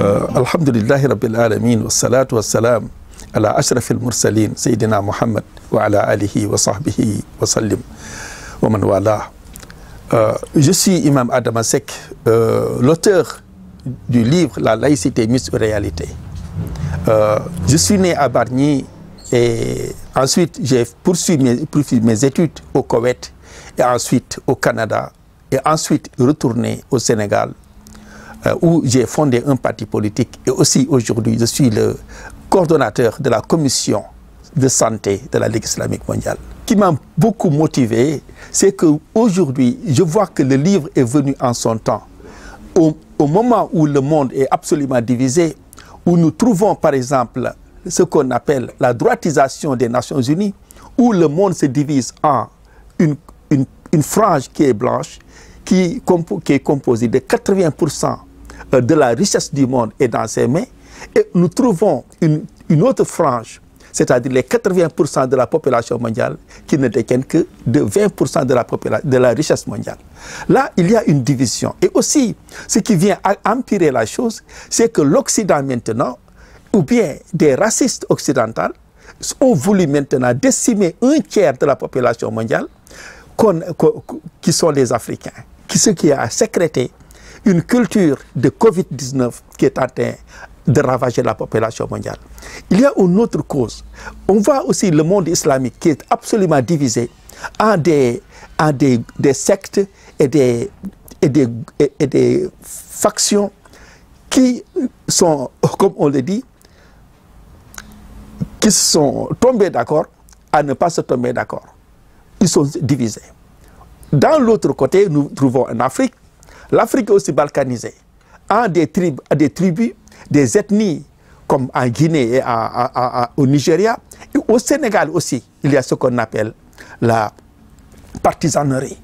Alhamdulillahi Rabbil Alamin, wa salatu wa salam ala ashrafil mursalin, Sayyidina Muhammad wa ala alihi wa sahbihi wa sallim wa man wala. Je suis Imam Adama Seck, l'auteur du livre La laïcité, mythe ou réalité. Je suis né à Bargny et ensuite j'ai poursuivi mes études au Koweït et ensuite au Canada et ensuite retourné au Sénégal où j'ai fondé un parti politique et aussi aujourd'hui je suis le coordonnateur de la commission de santé de la Ligue islamique mondiale. Ce qui m'a beaucoup motivé, c'est qu'aujourd'hui je vois que le livre est venu en son temps. Au moment où le monde est absolument divisé, où nous trouvons par exemple ce qu'on appelle la droitisation des Nations Unies, où le monde se divise en une frange qui est blanche, qui est composée de 80% de la richesse du monde est dans ses mains, et nous trouvons une autre frange, c'est-à-dire les 80% de la population mondiale qui ne détiennent que de 20% de la richesse mondiale. Là, il y a une division. Et aussi, ce qui vient empirer la chose, c'est que l'Occident maintenant, ou bien des racistes occidentaux, ont voulu maintenant décimer un tiers de la population mondiale, qui sont les Africains, ce qui a sécrété une culture de Covid-19 qui est en train de ravager la population mondiale. Il y a une autre cause. On voit aussi le monde islamique qui est absolument divisé en des sectes et des factions qui sont, comme on le dit, qui sont tombés d'accord à ne pas se tomber d'accord. Ils sont divisés. Dans l'autre côté, nous trouvons en Afrique, l'Afrique est aussi balkanisée, en des tribus, des ethnies, comme en Guinée et au Nigeria. Et au Sénégal aussi, il y a ce qu'on appelle la partisanerie.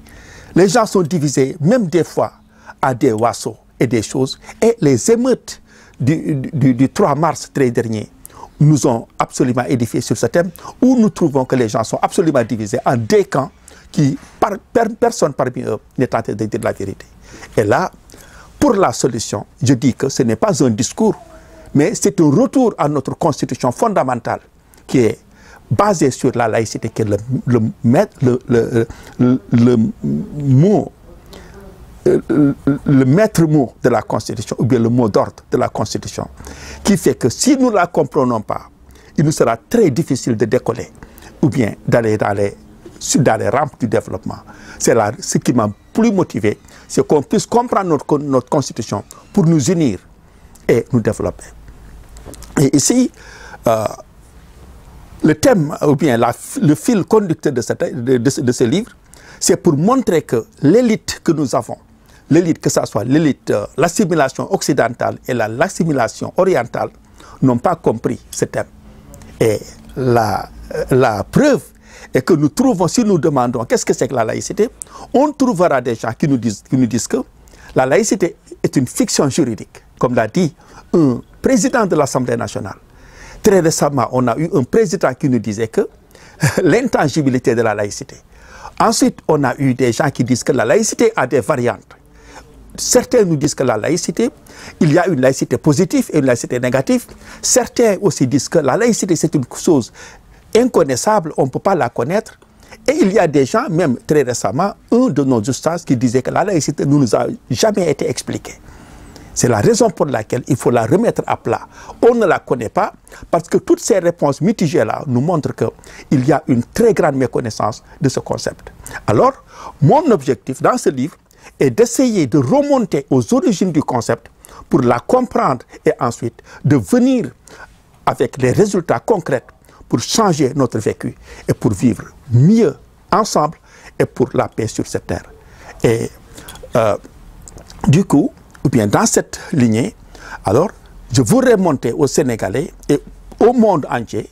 Les gens sont divisés, même des fois, à des wassos et des choses. Et les émeutes du 3 mars très dernier nous ont absolument édifiés sur ce thème, où nous trouvons que les gens sont absolument divisés en deux camps qui, personne parmi eux n'est tenté de dire la vérité. Et là, pour la solution, je dis que ce n'est pas un discours, mais c'est un retour à notre constitution fondamentale qui est basée sur la laïcité, qui est le maître mot de la Constitution, ou bien le mot d'ordre de la Constitution, qui fait que si nous ne la comprenons pas, il nous sera très difficile de décoller, ou bien d'aller dans les rampes du développement. C'est là ce qui m'a plus motivé, c'est qu'on puisse comprendre notre Constitution pour nous unir et nous développer. Et ici, le thème, ou bien le fil conducteur de ce livre, c'est pour montrer que l'élite que nous avons, l'élite, que ce soit l'élite, l'assimilation occidentale et l'assimilation orientale, n'ont pas compris ce thème. Et la preuve est que nous trouvons, si nous demandons qu'est-ce que c'est que la laïcité, on trouvera des gens qui nous disent que la laïcité est une fiction juridique. Comme l'a dit un président de l'Assemblée nationale. Très récemment, on a eu un président qui nous disait que l'intangibilité de la laïcité. Ensuite, on a eu des gens qui disent que la laïcité a des variantes. Certains nous disent que la laïcité, il y a une laïcité positive et une laïcité négative. Certains aussi disent que la laïcité, c'est une chose inconnaissable, on ne peut pas la connaître. Et il y a des gens, même très récemment, un de nos ustads qui disait que la laïcité ne nous a jamais été expliquée. C'est la raison pour laquelle il faut la remettre à plat. On ne la connaît pas parce que toutes ces réponses mitigées-là nous montrent qu'il y a une très grande méconnaissance de ce concept. Alors, mon objectif dans ce livre est d'essayer de remonter aux origines du concept pour la comprendre et ensuite de venir avec les résultats concrets pour changer notre vécu et pour vivre mieux ensemble et pour la paix sur cette terre. Et du coup, ou bien dans cette lignée, alors je voudrais montrer aux Sénégalais et au monde entier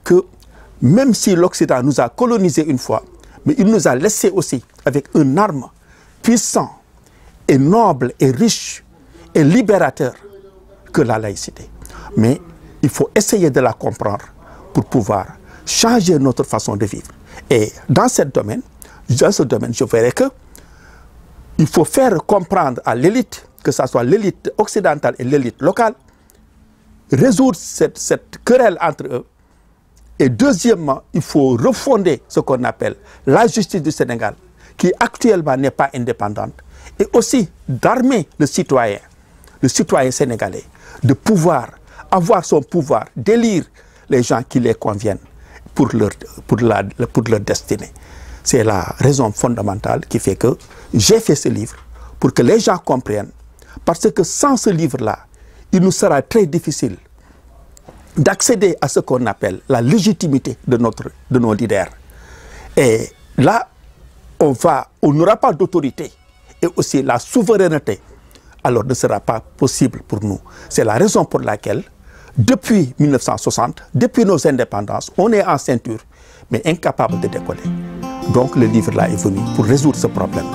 que même si l'Occident nous a colonisés une fois, mais il nous a laissé aussi avec une arme puissante et noble et riche et libérateur que la laïcité. Mais il faut essayer de la comprendre pour pouvoir changer notre façon de vivre. Et dans ce domaine, je verrai que il faut faire comprendre à l'élite, que ce soit l'élite occidentale et l'élite locale, résoudre cette querelle entre eux. Et deuxièmement, il faut refonder ce qu'on appelle la justice du Sénégal, qui actuellement n'est pas indépendante, et aussi d'armer le citoyen sénégalais, de pouvoir avoir son pouvoir, d'élire les gens qui les conviennent pour leur destinée. C'est la raison fondamentale qui fait que j'ai fait ce livre, pour que les gens comprennent, parce que sans ce livre-là, il nous sera très difficile d'accéder à ce qu'on appelle la légitimité de nos leaders. Et là, on n'aura pas d'autorité, et aussi la souveraineté, alors ne sera pas possible pour nous. C'est la raison pour laquelle, depuis 1960, depuis nos indépendances, on est en ceinture, mais incapable de décoller. Donc le livre là est venu pour résoudre ce problème.